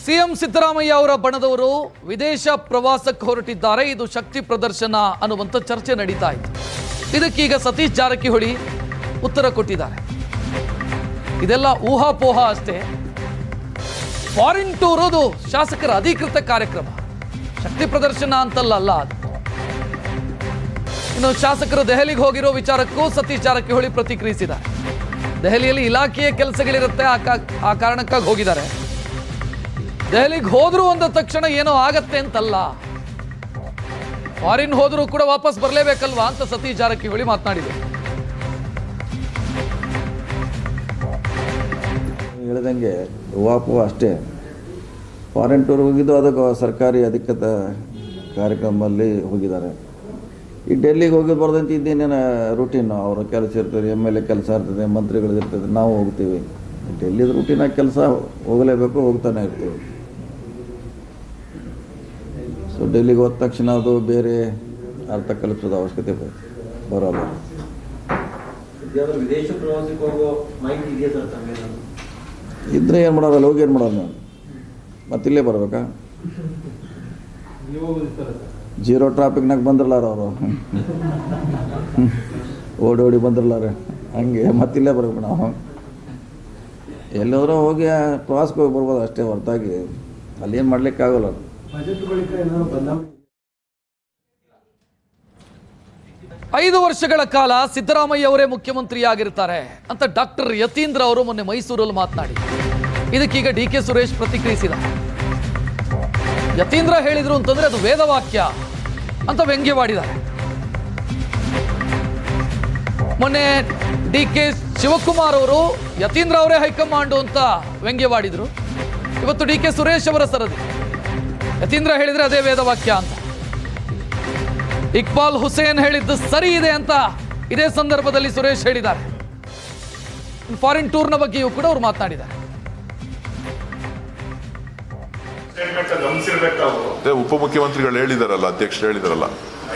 CM Siddaramaiah ಅವರ ಬಣದವರು ವಿದೇಶ ಪ್ರವಾಸಕ್ಕೆ ಹೊರಟಿದ್ದಾರೆ. ಇದು ಶಕ್ತಿ ಪ್ರದರ್ಶನ ಅನ್ನುವಂಥ ಚರ್ಚೆ ನಡೀತಾ ಇತ್ತು. ಇದಕ್ಕೀಗ ಸತೀಶ್ ಜಾರಕಿಹೊಳಿ ಉತ್ತರ ಕೊಟ್ಟಿದ್ದಾರೆ. ಇದೆಲ್ಲ ಊಹಾಪೋಹ ಅಷ್ಟೇ. ಫಾರಿನ್ ಟೂರ್ ಅದು ಶಾಸಕರ ಅಧಿಕೃತ ಕಾರ್ಯಕ್ರಮ, ಶಕ್ತಿ ಪ್ರದರ್ಶನ ಅಂತಲ್ಲ ಅದು. ಇನ್ನು ಶಾಸಕರು ದೆಹಲಿಗೆ ಹೋಗಿರೋ ವಿಚಾರಕ್ಕೂ ಸತೀಶ್ ಜಾರಕಿಹೊಳಿ ಪ್ರತಿಕ್ರಿಯಿಸಿದ್ದಾರೆ. ದೆಹಲಿಯಲ್ಲಿ ಇಲಾಖೆಯ ಕೆಲಸಗಳಿರುತ್ತೆ, ಆ ಕಾರಣಕ್ಕಾಗಿ ಹೋಗಿದ್ದಾರೆ. ದೆಹಲಿಗೆ ಹೋದ್ರು ಅಂದ ತಕ್ಷಣ ಏನೋ ಆಗತ್ತೆ ಅಂತಲ್ಲ, ಫಾರಿನ್ ಹೋದ್ರು ಕೂಡ ವಾಪಸ್ ಬರಲೇಬೇಕಲ್ವಾ ಅಂತ ಸತೀಶ್ ಜಾರಕಿಹೊಳಿ ಮಾತನಾಡಿದರು. ಹೇಳಿದಂಗೆ ವಾಪು ಅಷ್ಟೇ. ಫಾರಿನ್ ಟೂರ್ ಹೋಗಿದ್ದು ಅದಕ್ಕೆ ಸರ್ಕಾರಿ ಅಧಿಕೃತ ಕಾರ್ಯಕ್ರಮದಲ್ಲಿ ಹೋಗಿದ್ದಾರೆ. ಈ ಡೆಲ್ಲಿಗೆ ಹೋಗಿ ಬರ್ದಂತೆ ಇದ್ದೇನೇನು ರೂಟೀನ್, ಅವರ ಕೆಲಸ ಇರ್ತದೆ, MLA ಕೆಲಸ ಇರ್ತದೆ, ಮಂತ್ರಿಗಳದ್ದು ಇರ್ತದೆ, ನಾವು ಹೋಗ್ತೀವಿ. ಡೆಲ್ಲಿದು ರೂಟೀನಾಗಿ ಕೆಲಸ ಹೋಗಲೇಬೇಕು, ಹೋಗ್ತಾನೆ ಇರ್ತೀವಿ. ಸೊ ಡೆಲ್ಲಿಗೆ ಹೋದ ತಕ್ಷಣ ಅದು ಬೇರೆ ಅರ್ಥ ಕಲ್ಪಿಸೋದ ಅವಶ್ಯಕತೆ ಬರೋಲ್ಲ. ವಿದೇಶ ಪ್ರವಾಸಕ್ಕೆ ಹೋಗೋ ಮಾಹಿತಿ ಇದೆಯಾ ಸರ್ ತಮಗೆ? ಇದ್ರೆ ಏನು ಮಾಡೋಲ್ಲ, ಹೋಗಿ ಏನು ಮಾಡೋದು ನಾನು ಮತ್ತಿಲ್ಲೇ ಬರಬೇಕಾ? ಜೀರೋ ಟ್ರಾಫಿಕ್ನಾಗ ಬಂದಿರಲಾರ ಅವರು, ಓಡಿ ಬಂದಿರಲಾರ, ಹಂಗೆ ಮತ್ತಿಲ್ಲೇ ಬರ್ಬೇಕು ನಾವು. ಎಲ್ಲಾದ್ರೂ ಹೋಗಿ ಪ್ರವಾಸಕ್ಕೆ ಹೋಗಿ ಬರ್ಬೋದು ಅಷ್ಟೇ, ಹೊರತಾಗಿ ಅಲ್ಲೇನು ಮಾಡ್ಲಿಕ್ಕೆ ಆಗೋಲ್ಲ. 5 ವರ್ಷಗಳ ಕಾಲ ಸಿದ್ದರಾಮಯ್ಯ ಅವರೇ ಮುಖ್ಯಮಂತ್ರಿಯಾಗಿರ್ತಾರೆ ಅಂತ ಡಾಕ್ಟರ್ ಯತೀಂದ್ರ ಅವರು ಮೊನ್ನೆ ಮೈಸೂರಲ್ಲಿ ಮಾತನಾಡಿ, ಇದಕ್ಕೀಗ DK ಸುರೇಶ್ ಪ್ರತಿಕ್ರಿಯಿಸಿದ. ಯತೀಂದ್ರ ಹೇಳಿದ್ರು ಅಂತಂದ್ರೆ ಅದು ವೇದವಾಕ್ಯ ಅಂತ ವ್ಯಂಗ್ಯವಾಡಿದ್ದಾರೆ. ಮೊನ್ನೆ DK ಶಿವಕುಮಾರ್ ಅವರು ಯತೀಂದ್ರ ಅವರೇ ಹೈಕಮಾಂಡು ಅಂತ ವ್ಯಂಗ್ಯವಾಡಿದ್ರು. ಇವತ್ತು DK ಸುರೇಶ್ ಅವರ ಸರದಿ, ಯತೀಂದ್ರ ಹೇಳಿದ್ರೆ ಅದೇ ವೇದವಾಕ್ಯ ಅಂತ. ಇಕ್ಬಾಲ್ ಹುಸೇನ್ ಹೇಳಿದ್ದು ಸರಿ ಇದೆ ಅಂತ ಇದೇ ಸಂದರ್ಭದಲ್ಲಿ ಸುರೇಶ್ ಹೇಳಿದ್ದಾರೆ. ಫಾರಿನ್ ಟೂರ್ನ ಬಗ್ಗೆಯೂ ಕೂಡ ಅವರು ಮಾತನಾಡಿದ್ದಾರೆ. ಉಪಮುಖ್ಯಮಂತ್ರಿಗಳು ಹೇಳಿದಾರಲ್ಲ, ಅಧ್ಯಕ್ಷರು ಹೇಳಿದಾರಲ್ಲ,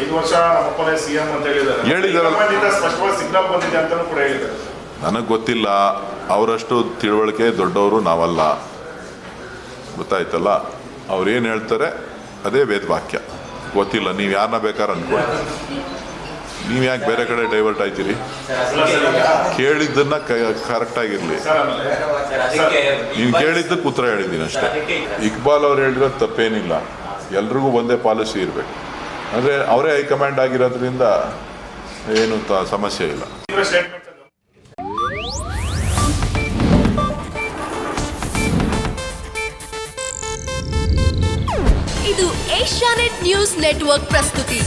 5 ವರ್ಷ ನಮ್ಮಪ್ಪನೇ ಸಿಎಂ ಅಂತ ಹೇಳಿದಾರಲ್ಲ, ಸ್ಪಷ್ಟವಾಗಿ ಸಿಗ್ನಲ್ ಬಂದಿದೆ ಅಂತಾನೂ ಕೂಡ ಹೇಳಿದ್ದಾರೆ. ನನಗೆ ಗೊತ್ತಿಲ್ಲ, ಅವರಷ್ಟು ತಿಳುವಳಿಕೆ ದೊಡ್ಡವರು ನಾವಲ್ಲ, ಗೊತ್ತಾಯ್ತಲ್ಲ. ಅವ್ರೇನು ಹೇಳ್ತಾರೆ ಅದೇ ವೇದವಾಕ್ಯ. ಗೊತ್ತಿಲ್ಲ, ನೀವು ಯಾರನ್ನ ಬೇಕಾದ್ರೆ ಅನ್ಕೊಳ್ಳಿ, ನೀವು ಯಾಕೆ ಬೇರೆ ಕಡೆ ಡೈವರ್ಟ್ ಆಯ್ತೀರಿ? ಕೇಳಿದ್ದನ್ನ ಕರೆಕ್ಟಾಗಿರಲಿ. ನೀವು ಕೇಳಿದ್ದಕ್ಕೆ ಉತ್ತರ ಹೇಳಿದ್ದೀನಿ ಅಷ್ಟೇ. ಇಕ್ಬಾಲ್ ಅವ್ರು ಹೇಳಿರೋದು ತಪ್ಪೇನಿಲ್ಲ, ಎಲ್ರಿಗೂ ಒಂದೇ ಪಾಲಿಸಿ ಇರಬೇಕು. ಅಂದರೆ ಅವರೇ ಹೈಕಮಾಂಡ್ ಆಗಿರೋದ್ರಿಂದ ಏನು ಸಮಸ್ಯೆ ಇಲ್ಲ. ಇದು ಏಷ್ಯಾನೆಟ್ ನ್ಯೂಸ್ ನೆಟ್ವರ್ಕ್ ಪ್ರಸ್ತುತಿ.